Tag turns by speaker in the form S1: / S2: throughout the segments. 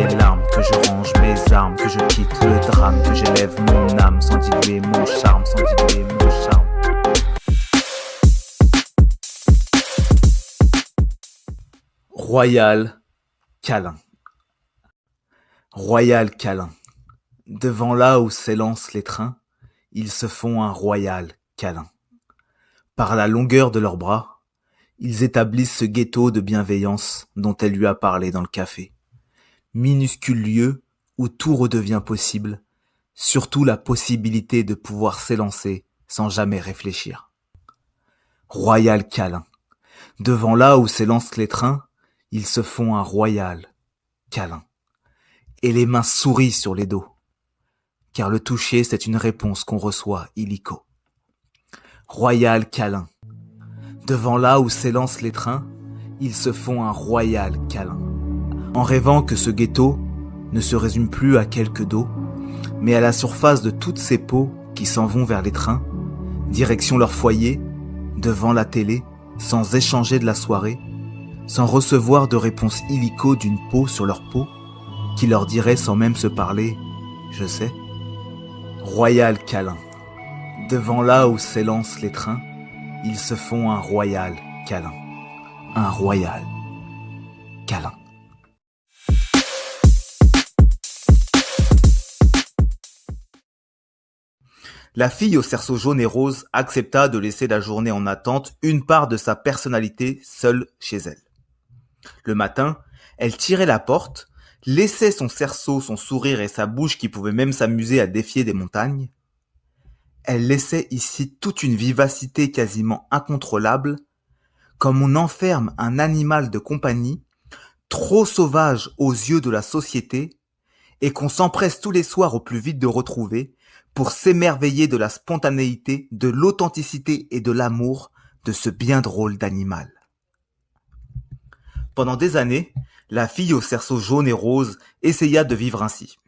S1: mes larmes, que je range mes armes, que je quitte le drame, que j'élève mon âme sans diluer mon charme, sans diluer mon charme. Royal câlin. Royal câlin. Devant là où s'élancent les trains, ils se font un royal câlin. Par la longueur de leurs bras, ils établissent ce ghetto de bienveillance dont elle lui a parlé dans le café. Minuscule lieu où tout redevient possible, surtout la possibilité de pouvoir s'élancer sans jamais réfléchir. Royal câlin. Devant là où s'élancent les trains, ils se font un royal câlin. Et les mains sourient sur les dos, car le toucher c'est une réponse qu'on reçoit illico. Royal câlin. Devant là où s'élancent les trains, ils se font un royal câlin. En rêvant que ce ghetto ne se résume plus à quelques dos, mais à la surface de toutes ces peaux qui s'en vont vers les trains, direction leur foyer, devant la télé, sans échanger de la soirée, sans recevoir de réponse illico d'une peau sur leur peau, qui leur dirait sans même se parler, je sais. Royal câlin. Devant là où s'élancent les trains, ils se font un royal câlin. Un royal câlin. La fille au cerceau jaune et rose accepta de laisser la journée en attente une part de sa personnalité seule chez elle. Le matin, elle tirait la porte, laissait son cerceau, son sourire et sa bouche qui pouvaient même s'amuser à défier des montagnes. Elle laissait ici toute une vivacité quasiment incontrôlable, comme on enferme un animal de compagnie, trop sauvage aux yeux de la société, et qu'on s'empresse tous les soirs au plus vite de retrouver, pour s'émerveiller de la spontanéité, de l'authenticité et de l'amour de ce bien drôle d'animal. Pendant des années, la fille au cerceau jaune et rose essaya de vivre ainsi.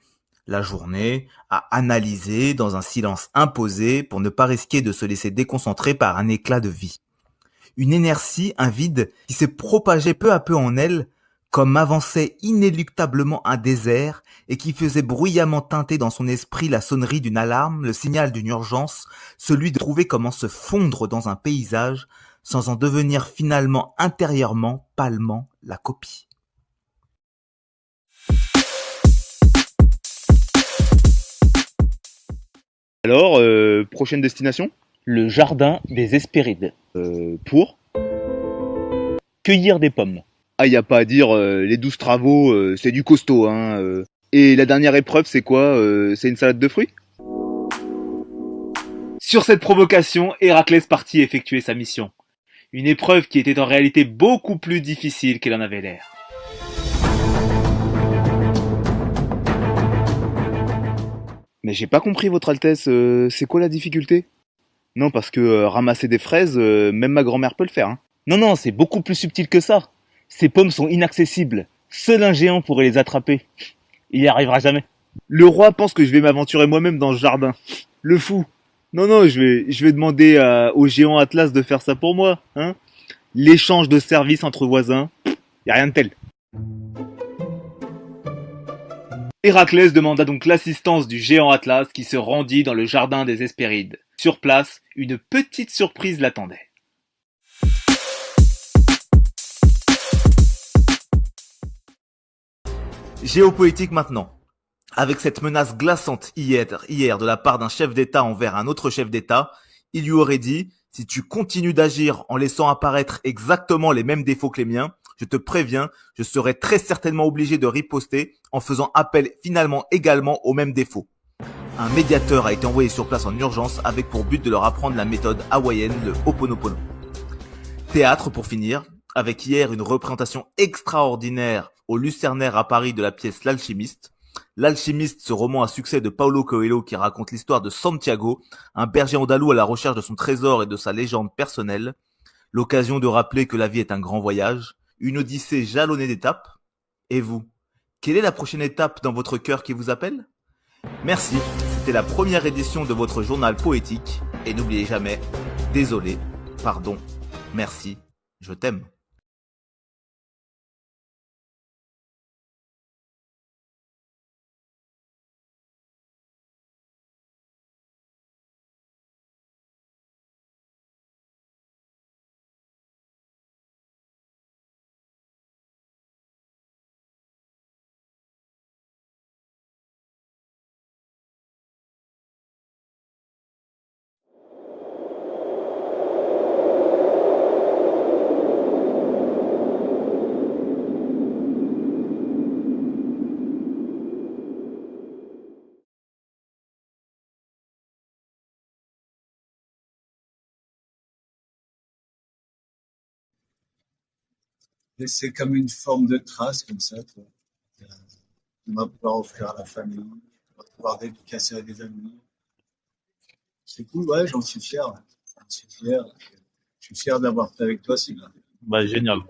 S1: La journée, à analyser dans un silence imposé pour ne pas risquer de se laisser déconcentrer par un éclat de vie. Une inertie, un vide qui s'est propagé peu à peu en elle, comme avançait inéluctablement un désert et qui faisait bruyamment tinter dans son esprit la sonnerie d'une alarme, le signal d'une urgence, celui de trouver comment se fondre dans un paysage sans en devenir finalement intérieurement, pâlement, la copie.
S2: Alors, prochaine destination?
S3: Le jardin des Hespérides.
S2: Pour?
S3: Cueillir des pommes.
S2: Ah, y a pas à dire, les 12 travaux, c'est du costaud, hein. Et la dernière épreuve, c'est quoi? C'est une salade de fruits?
S4: Sur cette provocation, Héraclès partit effectuer sa mission. Une épreuve qui était en réalité beaucoup plus difficile qu'elle en avait l'air.
S2: Mais j'ai pas compris, votre Altesse, c'est quoi la difficulté? Non, parce que ramasser des fraises, même ma grand-mère peut le faire, hein.
S3: Non, c'est beaucoup plus subtil que ça. Ces pommes sont inaccessibles. Seul un géant pourrait les attraper. Il y arrivera jamais.
S2: Le roi pense que je vais m'aventurer moi-même dans ce jardin. Le fou. Non, je vais demander au géant Atlas de faire ça pour moi, hein. L'échange de services entre voisins, y a rien de tel.
S4: Héraclès demanda donc l'assistance du géant Atlas qui se rendit dans le jardin des Hespérides. Sur place, une petite surprise l'attendait.
S1: Géopolitique maintenant. Avec cette menace glaçante hier de la part d'un chef d'État envers un autre chef d'État, il lui aurait dit « Si tu continues d'agir en laissant apparaître exactement les mêmes défauts que les miens, je te préviens, je serai très certainement obligé de riposter en faisant appel finalement également aux mêmes défauts. » Un médiateur a été envoyé sur place en urgence avec pour but de leur apprendre la méthode hawaïenne, le Ho'oponopono. Théâtre pour finir, avec hier une représentation extraordinaire au Lucernaire à Paris de la pièce L'Alchimiste. L'Alchimiste, ce roman à succès de Paulo Coelho qui raconte l'histoire de Santiago, un berger andalou à la recherche de son trésor et de sa légende personnelle. L'occasion de rappeler que la vie est un grand voyage, une odyssée jalonnée d'étapes. Et vous, quelle est la prochaine étape dans votre cœur qui vous appelle ? Merci, c'était la première édition de votre journal poétique. Et n'oubliez jamais, désolé, pardon, merci, je t'aime.
S5: laisser comme une forme de trace comme ça, quoi. On va pouvoir offrir à la famille, on va pouvoir dédicacer à des amis. C'est cool, ouais, j'en suis fier. J'en suis fier. Je suis fier d'avoir fait avec toi, Sylvain.
S6: Bah, génial.